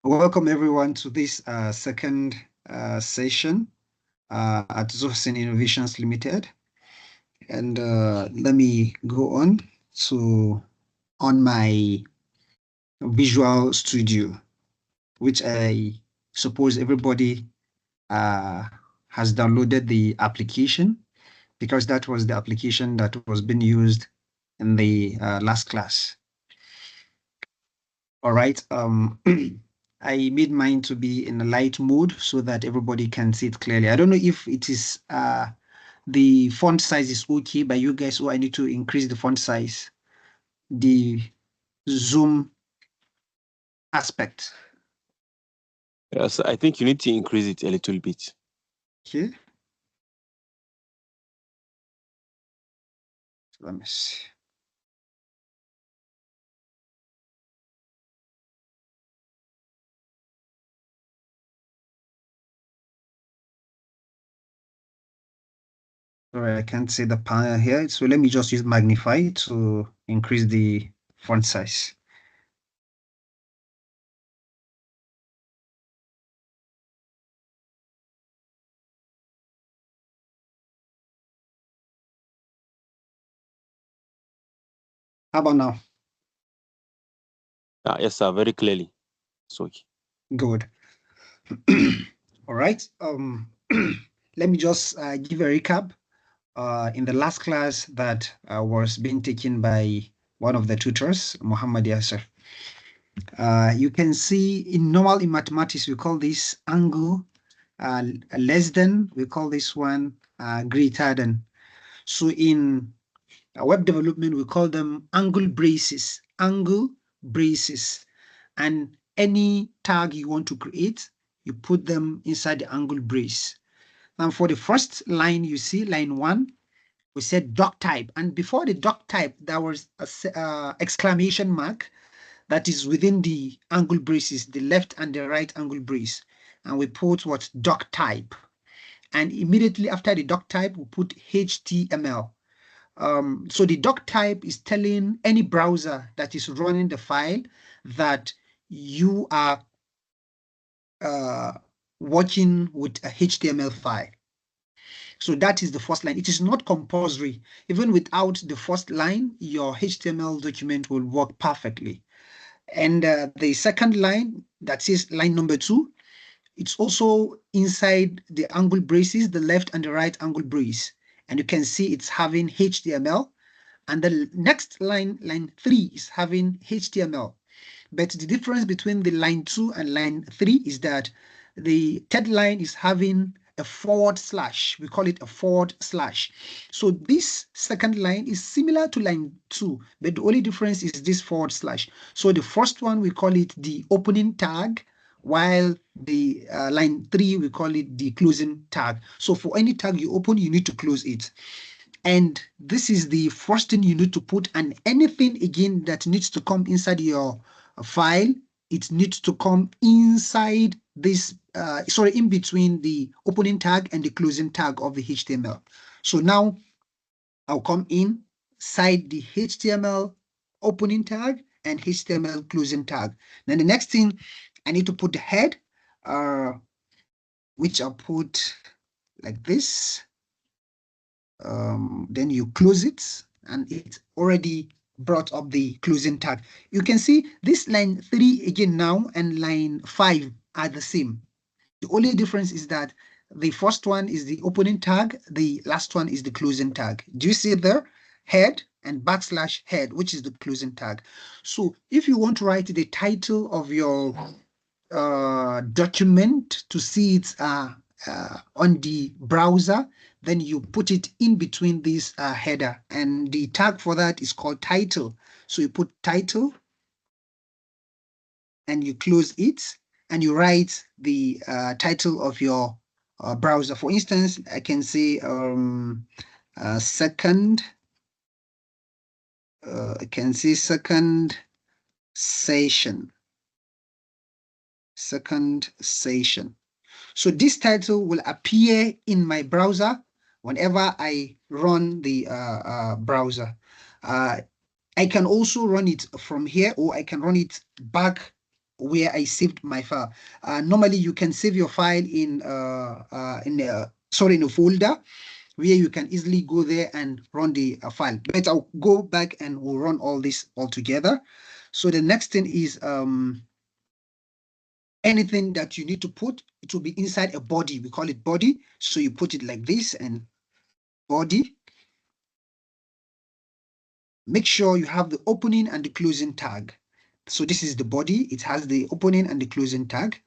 Welcome everyone to this second session at Zosin Innovations Limited. And let me go on my Visual Studio, which I suppose everybody has downloaded the application because that was the application that was being used in the last class. All right. I made mine to be in a light mode so that everybody can see it clearly. I don't know if it is the font size is okay by you guys, or I need to increase the font size, the zoom aspect. Yes, I think you need to increase it a little bit. Okay. Let me see. Sorry, I can't see the panel here. So let me just use magnify to increase the font size. How about now? Yes, sir, very clearly. So okay. Good. All right. Let me just give a recap. In the last class that was being taken by one of the tutors, Muhammad Yasser, you can see in mathematics, we call this angle less than, we call this one greater than. So in web development, we call them angle braces, and any tag you want to create, you put them inside the angle brace. Now for the first line, you see line 1, we said doc type, and before the doc type, there was a exclamation mark that is within the angle braces, the left and the right angle brace, and we put what doc type, and immediately after the doc type, we put HTML. So the doc type is telling any browser that is running the file that you are working with a HTML file. So that is the first line. It is not compulsory. Even without the first line, your HTML document will work perfectly. And the second line, that is line number 2, it's also inside the angle braces, the left and the right angle brace. And you can see it's having HTML. And the next line, line 3, is having HTML. But the difference between the line 2 and line 3 is that the third line is having a forward slash. We call it a forward slash. So this second line is similar to line 2, but the only difference is this forward slash. So the first one, we call it the opening tag, while the line 3, we call it the closing tag. So for any tag you open, you need to close it. And this is the first thing you need to put, and anything again that needs to come inside your file, it needs to come inside this, in between the opening tag and the closing tag of the HTML. So now I'll come inside the HTML opening tag and HTML closing tag. Then the next thing, I need to put the head, which I'll put like this. Then you close it, and it already brought up the closing tag. You can see this line 3 again now and line 5 are the same. The only difference is that the first one is the opening tag, the last one is the closing tag. Do you see there? Head and backslash head, which is the closing tag. So if you want to write the title of your document to see it on the browser, then you put it in between this header, and the tag for that is called title. So you put title and you close it, and you write the title of your browser. For instance, I can say second, I can say second session. So this title will appear in my browser whenever I run the browser. I can also run it from here, or I can run it back where I saved my file. Normally, you can save your file in a folder where you can easily go there and run the file. But I'll go back and we'll run all this all together. So the next thing is anything that you need to put, it will be inside a body. We call it body. So you put it like this and body. Make sure you have the opening and the closing tag. So this is the body. It has the opening and the closing tag.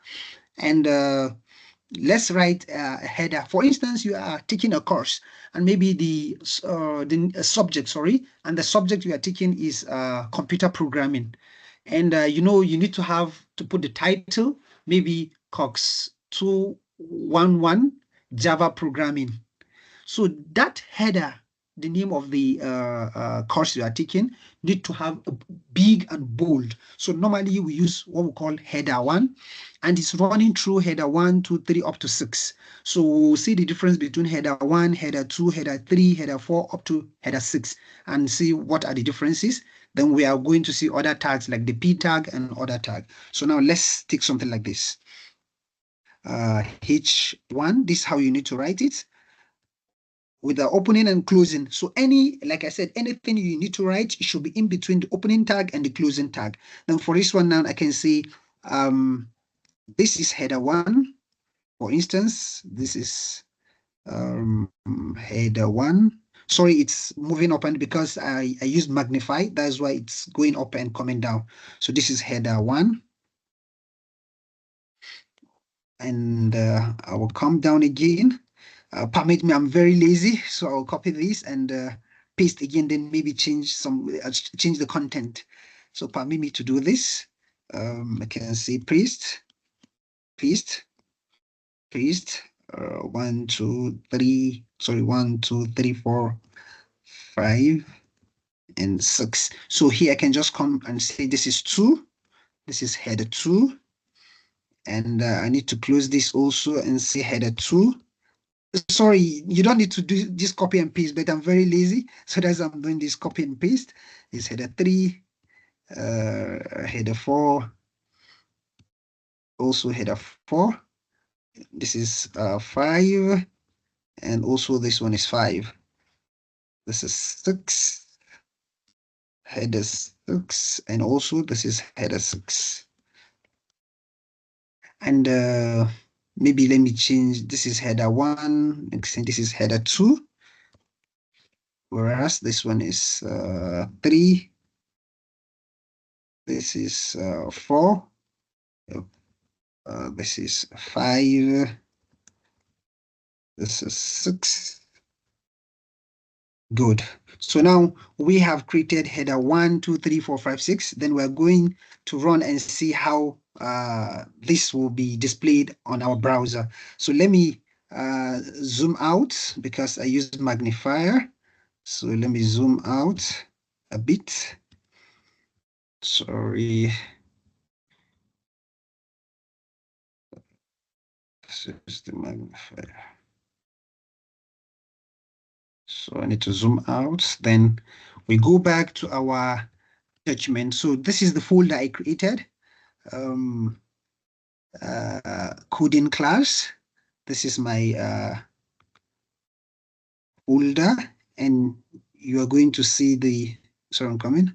And let's write a header. For instance, you are taking a course and maybe the subject, sorry, and the subject you are taking is computer programming. And you need to have to put the title, maybe Cox 211 Java programming. So that header, the name of the course you are taking, need to have a big and bold. So normally we use what we call header 1, and it's running through header 1, 2, 3 up to 6. So we'll see the difference between header 1, header 2, header 3, header 4 up to header 6 and see what are the differences. Then we are going to see other tags like the P tag and other tag. So now let's take something like this. H1, this is how you need to write it with the opening and closing. So like I said, anything you need to write, it should be in between the opening tag and the closing tag. Then for this one now, I can say, this is header 1. For instance, this is header 1. Sorry, it's moving up and because I used magnify, that's why it's going up and coming down. So this is header 1. And I will come down again. Permit me, I'm very lazy, so I'll copy this and paste again, then maybe change the content. So permit me to do this. I can say paste, paste, paste. 1, 2, 3. Sorry, 1, 2, 3, 4, 5, and 6. So here I can just come and say this is 2. This is header 2. And I need to close this also and say header 2. Sorry, you don't need to do this copy and paste, but I'm very lazy. So that's why I'm doing this copy and paste. It's header 3, header 4, also header 4. This is 5, and also this one is 5. This is 6, header 6, and also this is header 6. And maybe let me change. This is header 1, and this is header 2. Whereas this one is 3. This is 4. This is 5. This is 6. Good. So now we have created header 1, 2, 3, 4, 5, 6. Then we're going to run and see how this will be displayed on our browser. So let me zoom out because I used magnifier. So let me zoom out a bit. Sorry. This is the magnifier. So I need to zoom out. Then we go back to our document. So this is the folder I created. Coding class. This is my folder, and you are going to see the. Sorry, I'm coming.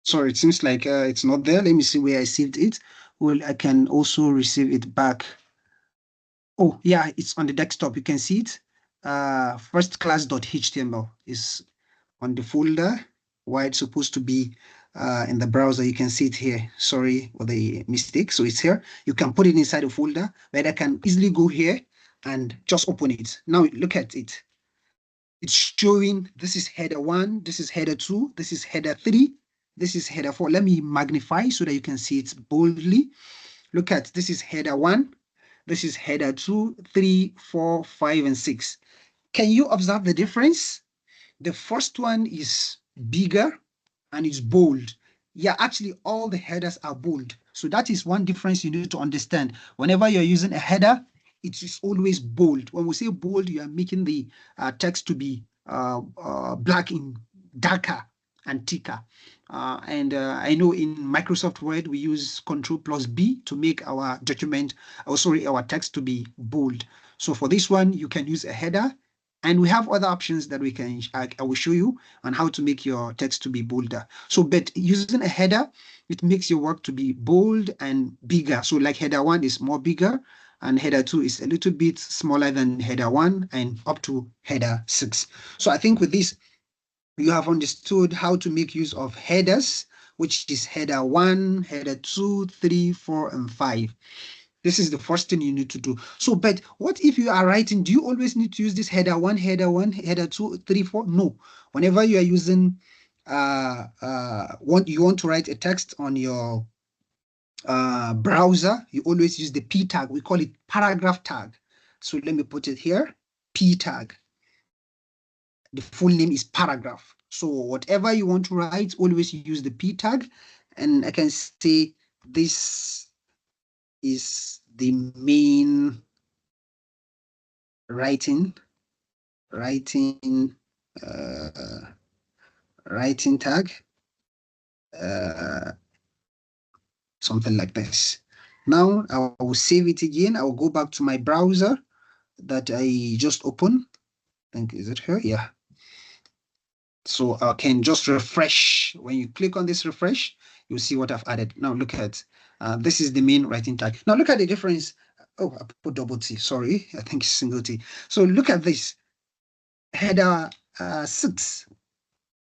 Sorry, it seems like it's not there. Let me see where I saved it. Well, I can also receive it back. Oh, yeah, it's on the desktop. You can see it. Firstclass.html is on the folder where it's supposed to be in the browser. You can see it here. Sorry for the mistake. So it's here. You can put it inside a folder where I can easily go here and just open it. Now look at it. It's showing this is header 1, this is header 2, this is header 3, this is header 4. Let me magnify so that you can see it boldly. Look at this is header 1, this is header 2, 3, 4, 5, and 6. Can you observe the difference? The first one is bigger and it's bold. Yeah, actually all the headers are bold. So that is one difference you need to understand. Whenever you're using a header, it is always bold. When we say bold, you are making the text to be black in darker and thicker. And I know in Microsoft Word, we use Control+B to make our document, our text to be bold. So for this one, you can use a header, and we have other options that I will show you on how to make your text to be bolder. So, but using a header, it makes your work to be bold and bigger. So like header 1 is more bigger, and header 2 is a little bit smaller than header 1 and up to header 6. So I think with this, you have understood how to make use of headers, which is header 1, header 2, 3, 4, and 5. This is the first thing you need to do. So, but what if you are writing? Do you always need to use this header 1, header 2, 3, 4? No. Whenever you are using, you want to write a text on your browser, you always use the P tag. We call it paragraph tag. So let me put it here, P tag. The full name is paragraph. So whatever you want to write, always use the P tag. And I can say this is the main writing tag, something like this. Now I will save it again. I will go back to my browser that I just opened. I think, is it here? Yeah. So I can just refresh. When you click on this refresh, you'll see what I've added. Now look at, this is the main writing tag. Now look at the difference. Oh, I put double T, sorry. I think it's single T. So look at this. Header 6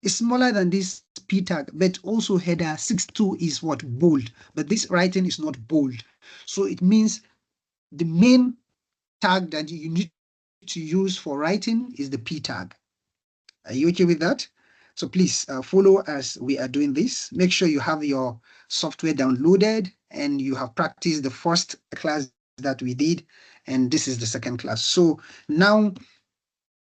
is smaller than this P tag, but also header 6.2 is what? Bold. But this writing is not bold. So it means the main tag that you need to use for writing is the P tag. Are you okay with that? So please follow as we are doing this. Make sure you have your software downloaded and you have practiced the first class that we did, and this is the second class. So now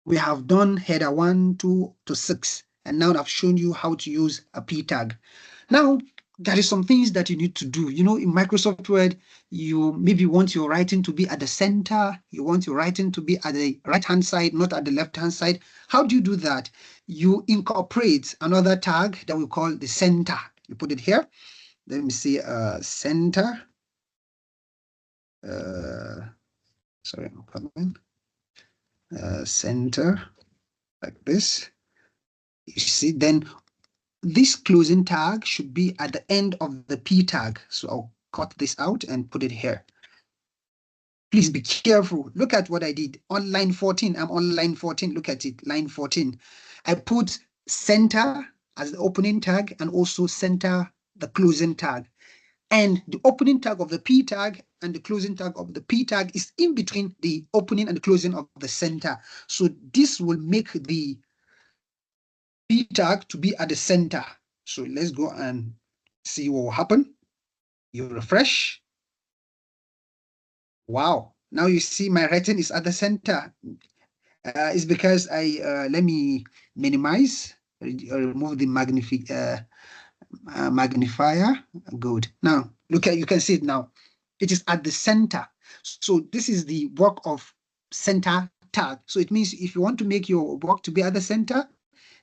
we have done header 1, 2 to 6, and now I've shown you how to use a P tag. Now, there is some things that you need to do. You know, in Microsoft Word, you maybe want your writing to be at the center. You want your writing to be at the right-hand side, not at the left-hand side. How do you do that? You incorporate another tag that we call the center. You put it here. Let me see, center. Sorry, I'm coming. Center, like this. You see, then this closing tag should be at the end of the P tag. So I'll cut this out and put it here. Please be careful. Look at what I did on line 14. I'm on line 14. Look at it, line 14. I put center as the opening tag and also center the closing tag. And the opening tag of the P tag and the closing tag of the P tag is in between the opening and the closing of the center. So this will make the P tag to be at the center. So let's go and see what will happen. You refresh. Wow. Now you see my writing is at the center. It's because let me minimize, remove the magnifier. Good. Now look at, you can see it now. It is at the center. So this is the work of center tag. So it means if you want to make your work to be at the center,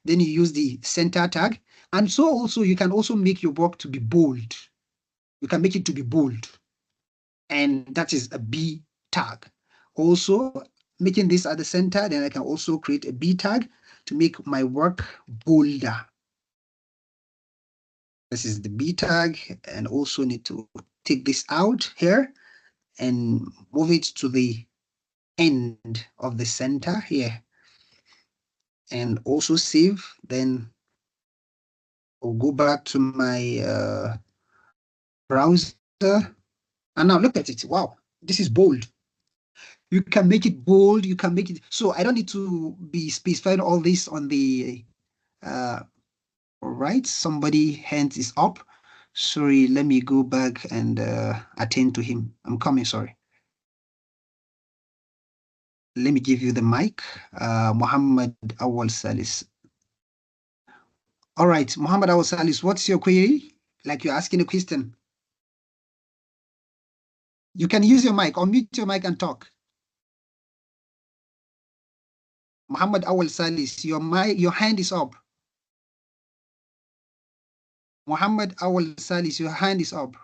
then you use the center tag. And so also you can also make your work to be bold. You can make it to be bold. And that is a B tag. Also, making this at the center, then I can also create a B tag to make my work bolder. This is the B tag, and also need to take this out here and move it to the end of the center here. And also save, then I'll go back to my browser. And now look at it. Wow, this is bold. You can make it bold, you can make it, so I don't need to be specifying all this on the, all right, somebody hands is up. Sorry, let me go back and attend to him. I'm coming, sorry. Let me give you the mic, Muhammad Awal Salis. All right, Muhammad Awal Salis, what's your query? Like you're asking a question. You can use your mic, unmute your mic and talk. Muhammad Awal Salis, your hand is up. Muhammad Awal Salis, your hand is up.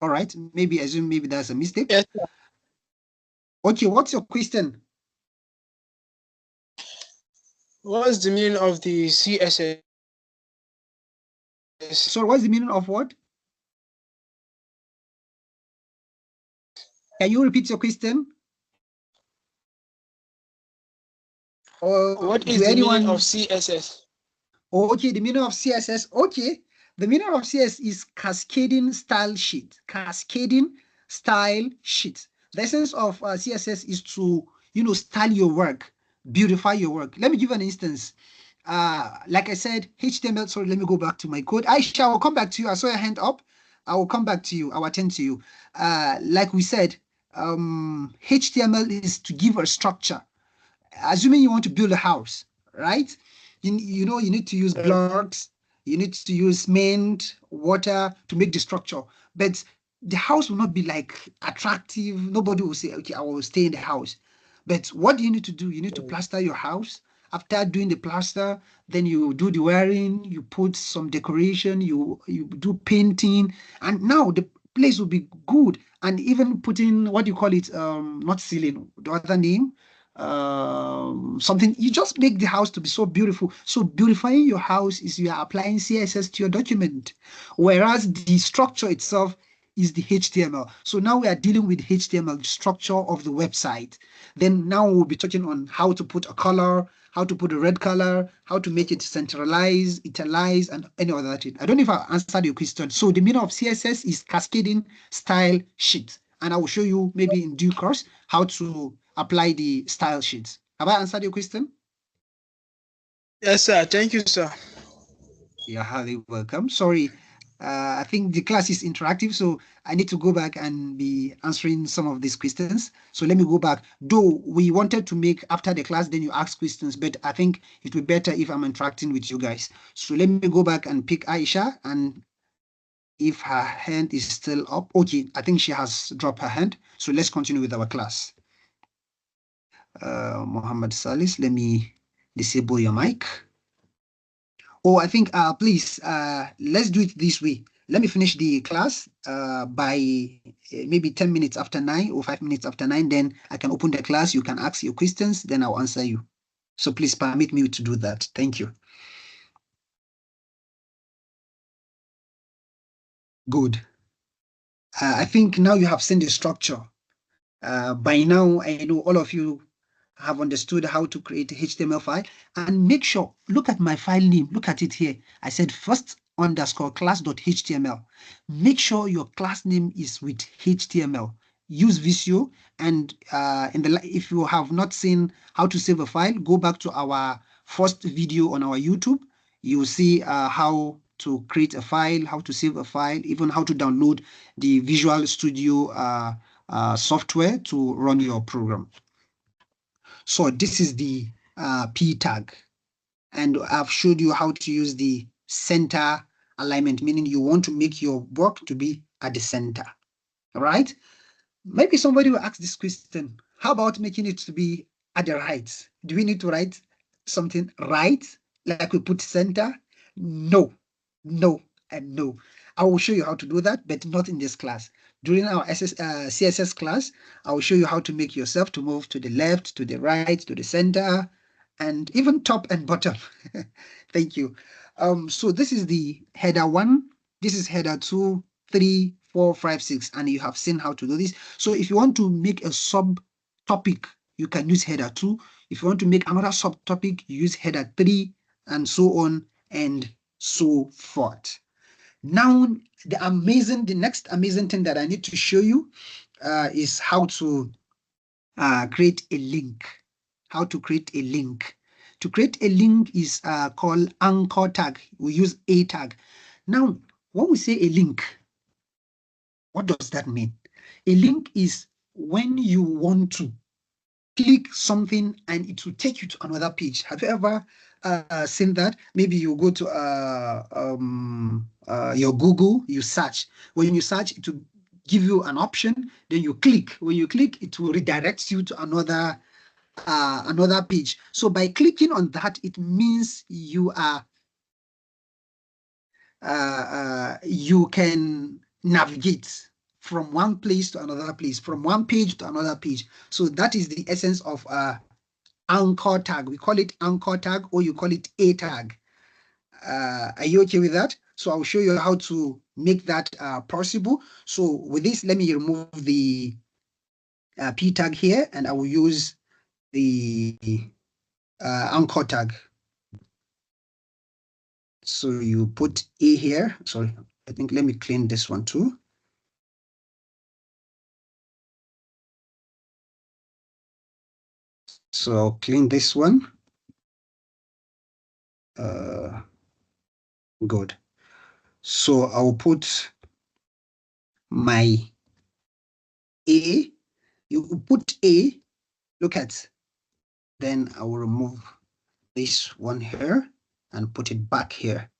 All right, maybe assume maybe that's a mistake. Yes, sir. Okay, what's your question? What's the meaning of the CSS? So what's the meaning of what? Can you repeat your question? Or What do is the meaning anyone? of CSS? Oh, okay, the meaning of CSS. Okay, the meaning of CSS is cascading style sheet. Cascading style sheet. The essence of CSS is to, style your work, beautify your work. Let me give an instance. Like I said, HTML. Sorry, let me go back to my code. Aisha, I will come back to you. I saw your hand up. I will come back to you. I will attend to you. Like we said, HTML is to give a structure. Assuming you want to build a house, right? You need to use blocks, you need to use cement, water to make the structure. But the house will not be like attractive. Nobody will say, okay, I will stay in the house. But what do you need to do? You need to plaster your house. After doing the plaster, then you do the wiring, you put some decoration, you do painting, and now the place will be good. And even putting what do you call it? Not ceiling, the other name, something. You just make the house to be so beautiful. So beautifying your house is you are applying CSS to your document, whereas the structure itself is the HTML. So now we are dealing with HTML, the structure of the website. Then now we'll be touching on how to put a color, how to put a red color, how to make it centralized, italize, and any other thing. I don't know if I answered your question. So the meaning of CSS is cascading style sheet. And I will show you maybe in due course how to apply the style sheets. Have I answered your question? Yes, sir. Thank you, sir. You're highly welcome. Sorry, I think the class is interactive, so I need to go back and be answering some of these questions. So let me go back. Though we wanted to make after the class, then you ask questions, but I think it would be better if I'm interacting with you guys. So let me go back and pick Aisha, and if her hand is still up, okay, I think she has dropped her hand. So let's continue with our class. Mohammed Salis, let me disable your mic. Oh, I think, please, let's do it this way. Let me finish the class by maybe 10 minutes after 9 or 5 minutes after 9. Then I can open the class. You can ask your questions. Then I'll answer you. So please permit me to do that. Thank you. Good. I think now you have seen the structure. By now, I know all of you have understood how to create a HTML file. And make sure, look at my file name. Look at it here. I said first underscore class.html. Make sure your class name is with HTML. Use Visio, and if you have not seen how to save a file, go back to our first video on our YouTube. You will see how to create a file, how to save a file, even how to download the Visual Studio software to run your program. So this is the P tag, and I've showed you how to use the center alignment, meaning you want to make your work to be at the center. All right. Maybe somebody will ask this question: how about making it to be at the right? Do we need to write something right, like we put center? No, no, and no. I will show you how to do that, but not in this class. During our CSS class, I will show you how to make yourself to move to the left, to the right, to the center, and even top and bottom. Thank you. So this is the header 1. This is header 2, 3, 4, 5, 6, and you have seen how to do this. So if you want to make a subtopic, you can use header 2. If you want to make another subtopic, you use header 3, and so on and so forth. Now, the next amazing thing that I need to show you is how to create a link. How to create a link. To create a link is called anchor tag. We use a tag. Now, when we say a link, what does that mean? A link is when you want to click something and it will take you to another page. Have you ever seen that? Maybe you go to your Google, you search. When you search, it will give you an option, then you click. When you click, it will redirect you to another another page. So by clicking on that, it means you are you can navigate from one place to another place, from one page to another page. So that is the essence of anchor tag. We call it anchor tag, or you call it a tag. Are you okay with that? So I'll show you how to make that possible. So with this, let me remove the p tag here, and I will use the anchor tag. So you put a here. Sorry, I think let me clean this one too. So I'll clean this one. Good. So I'll put my A. You put A, look at, then I will remove this one here and put it back here.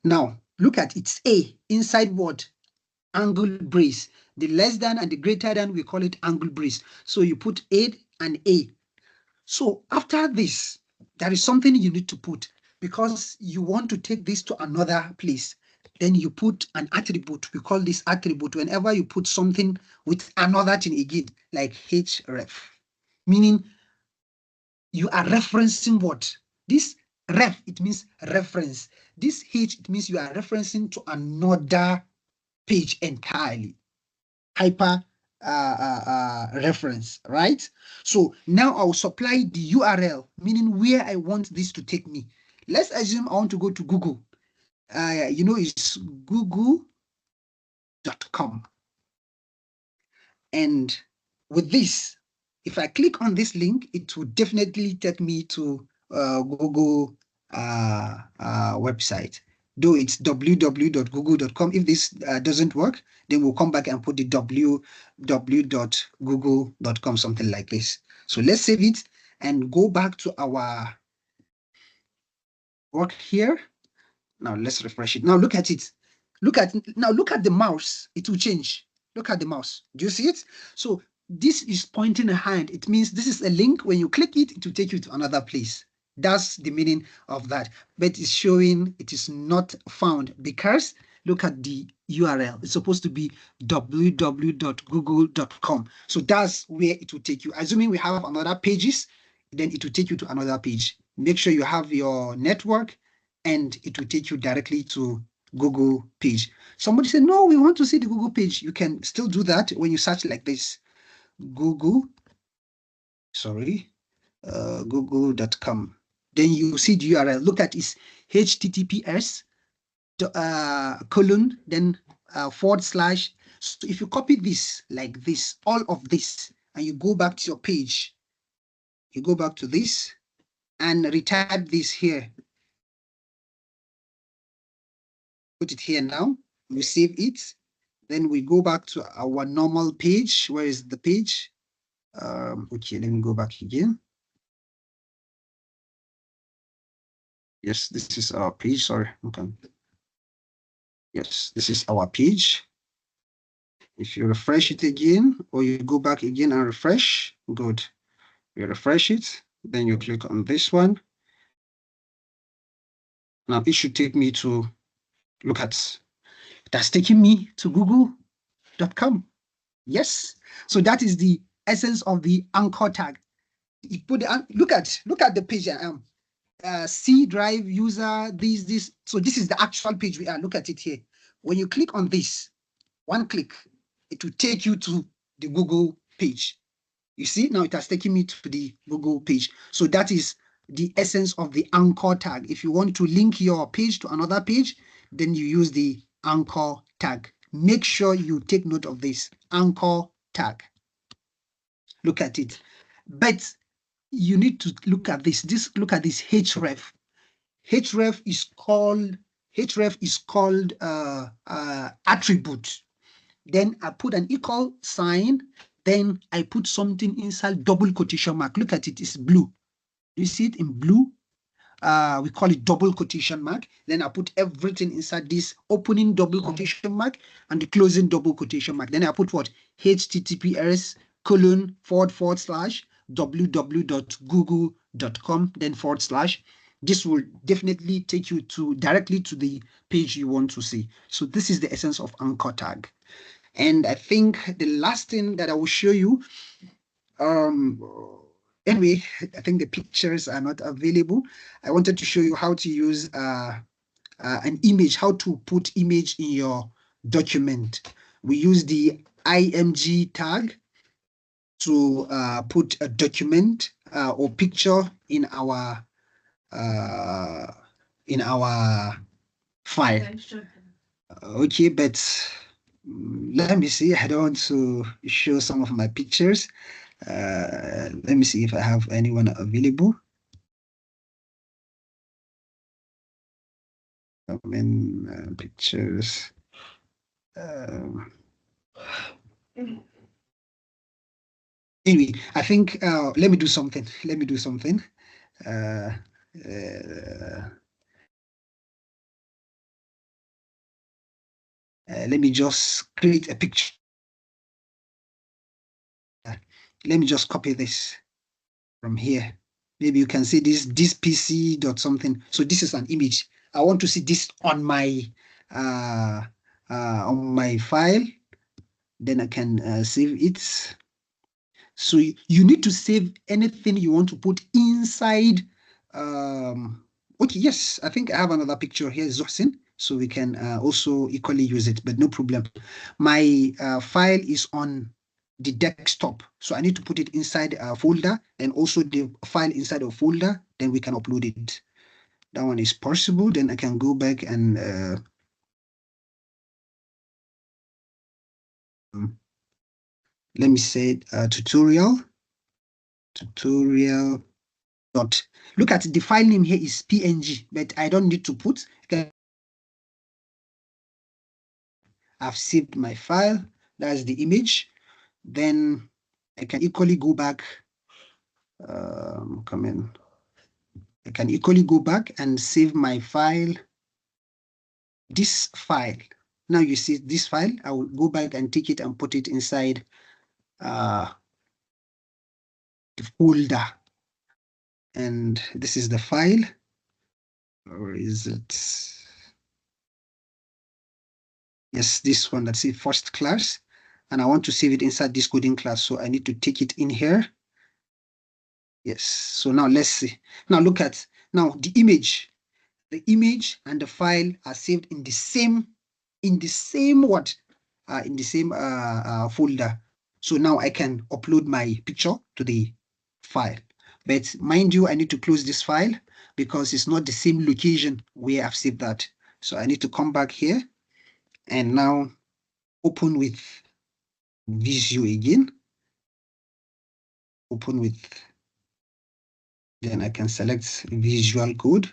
Now, look at it's A inside what? Angle brace. The less than and the greater than, we call it angle brace. So you put A and A. So after this, there is something you need to put because you want to take this to another place. Then you put an attribute. We call this attribute whenever you put something with another thing again, like href, meaning you are referencing what? This ref, it means reference. This h, it means you are referencing to another page entirely. Hyper reference, right? So now I'll supply the URL, meaning where I want this to take me. Let's assume I want to go to Google. It's google.com. And with this, if I click on this link, it will definitely take me to Google website. Though it's www.google.com. If this doesn't work, then we'll come back and put the www.google.com, something like this. So let's save it and go back to our work here. Now let's refresh it. Now look at it. Look at the mouse. It will change. Look at the mouse. Do you see it? So this is pointing a hand. It means this is a link. When you click it, it will take you to another place. That's the meaning of that. But it's showing it is not found because look at the URL. It's supposed to be www.google.com. So that's where it will take you. Assuming we have another pages, then it will take you to another page. Make sure you have your network and it will take you directly to Google page. Somebody said, no, we want to see the Google page. You can still do that when you search like this. Google.com. Then you see the URL. Look at it's https colon, then /. So if you copy this like this, all of this, and you go back to your page, you go back to this and retype this here. Put it here now. We save it. Then we go back to our normal page. Where is the page? Okay, let me go back again. Yes, this is our page. Sorry. Okay. Yes, this is our page. If you refresh it again, or you go back again and refresh, good. You refresh it, then you click on this one. Now it should take me to, look at, that's taking me to google.com. Yes. So that is the essence of the anchor tag. You put the, look at the page I am. C drive user, this. So this is the actual page we are. Look at it here. When you click on this, one click, it will take you to the Google page. You see, now it has taken me to the Google page. So that is the essence of the anchor tag. If you want to link your page to another page, then you use the anchor tag. Make sure you take note of this anchor tag. Look at it. But you need to look at this. Look at this href. Href is called attribute. Then I put an equal sign. Then I put something inside double quotation mark. Look at it, it's blue. You see it in blue? We call it double quotation mark. Then I put everything inside this opening double quotation mark and the closing double quotation mark. Then I put what? https : www.google.com, then /. This will definitely take you directly to the page you want to see. So this is the essence of anchor tag. And I think the last thing that I will show you, anyway, I think the pictures are not available. I wanted to show you how to use an image, how to put image in your document. We use the img tag to put a document or picture in our file. Okay, but let me see. I don't want to show some of my pictures. Let me see if I have anyone available. Come in pictures. Anyway, I think let me do something. Let me do something. Let me just create a picture. Let me just copy this from here. Maybe you can see this PC dot something. So this is an image. I want to see this on my file. Then I can save it. So you need to save anything you want to put inside. Okay, yes, I think I have another picture here, Zosin. So we can also equally use it, but no problem. My file is on the desktop. So I need to put it inside a folder and also the file inside a folder, then we can upload it. That one is possible. Then I can go back and let me say tutorial dot. Look at the file name here is PNG, but I don't need to put. I've saved my file. That's the image. Then I can equally go back. Come in. I can equally go back and save my file. This file. Now you see this file. I will go back and take it and put it inside the folder. And this is the file. Or is it? Yes, this one. That's it. First class. And I want to save it inside this coding class. So I need to take it in here. Yes. So now let's see. Now look at now the image. The image and the file are saved in the same what? In the same folder. So now I can upload my picture to the file. But mind you, I need to close this file because it's not the same location where I've saved that. So I need to come back here and now open with Visio again. Open with, then I can select Visual Code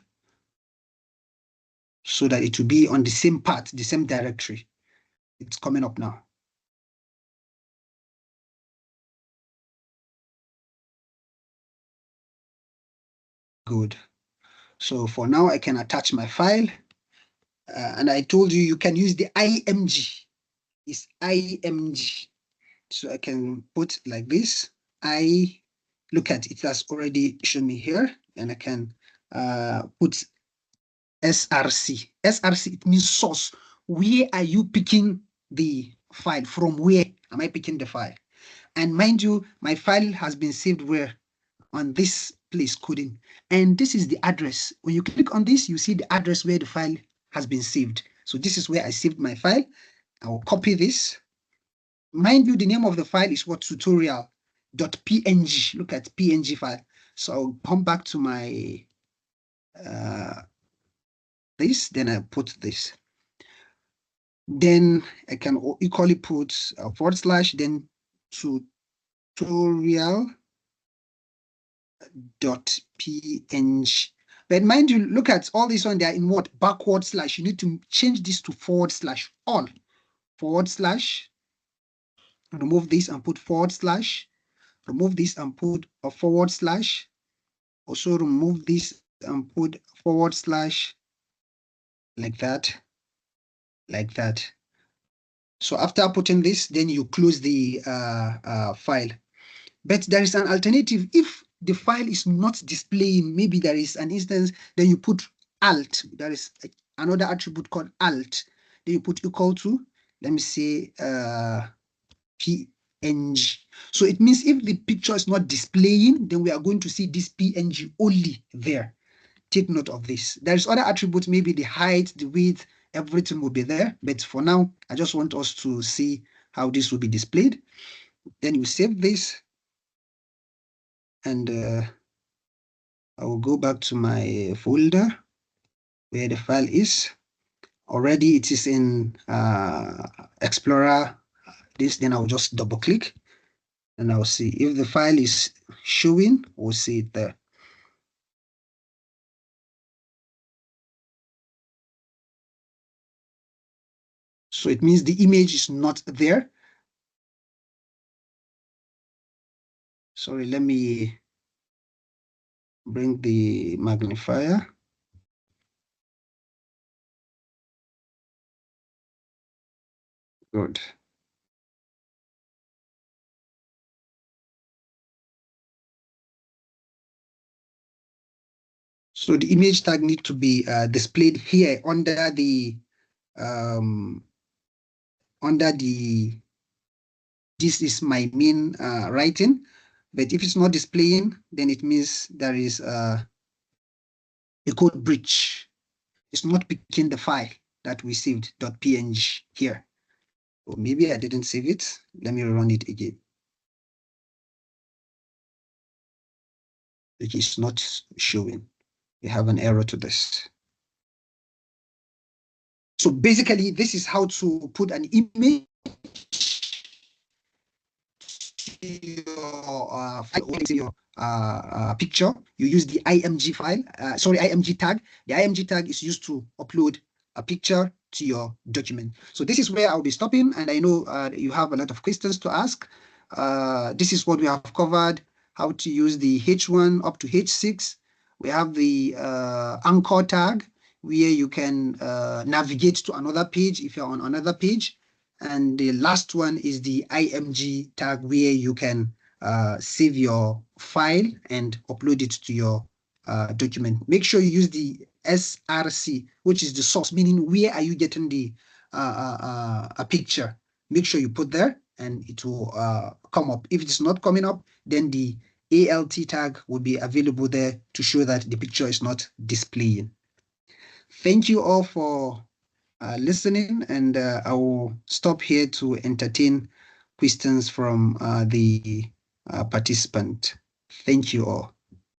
so that it will be on the same path, the same directory. It's coming up now. Good. So for now, I can attach my file. And I told you, you can use the IMG. It's IMG. So I can put like this. Look at it, has already shown me here. And I can put SRC. SRC, it means source. Where are you picking the file? From where am I picking the file? And mind you, my file has been saved where? On this place coding. And this is the address. When you click on this, you see the address where the file has been saved. So this is where I saved my file. I will copy this. Mind you, the name of the file is what? Tutorial.png. Look at PNG file. So I'll come back to my this, then I put this. Then I can equally put a / then tutorial.png. But mind you, look at all this one, they are in what? / You need to change this to / all. / remove this and put / remove this and put a / also remove this and put / like that. So after putting this, then you close the file. But there is an alternative. If the file is not displaying, maybe there is an instance, then you put alt. There is another attribute called alt. Then you put equal to, let me say, PNG. So it means if the picture is not displaying, then we are going to see this PNG only there. Take note of this. There's other attributes, maybe the height, the width, everything will be there. But for now, I just want us to see how this will be displayed. Then you save this. And I will go back to my folder where the file is. Already it is in Explorer. Then I'll just double click and I'll see if the file is showing, we'll see it there. So it means the image is not there. Sorry, let me bring the magnifier. Good. So the image tag needs to be displayed here under the this is my main writing. But if it's not displaying, then it means there is a code breach. It's not picking the file that we saved .png here. Or maybe I didn't save it. Let me run it again. It is not showing. We have an error to this. So basically, this is how to put an image to your picture. You use the img file, img tag. The img tag is used to upload a picture to your document. So this is where I'll be stopping, and I know you have a lot of questions to ask. This is what we have covered: how to use the H1 up to H6. We have the anchor tag, where you can navigate to another page if you're on another page. And the last one is the img tag, where you can save your file and upload it to your document. Make sure you use the src, which is the source, meaning where are you getting the a picture. Make sure you put there and it will come up. If it's not coming up, then the alt tag will be available there to show that the picture is not displaying. Thank you all for listening, and I will stop here to entertain questions from the participant. Thank you all.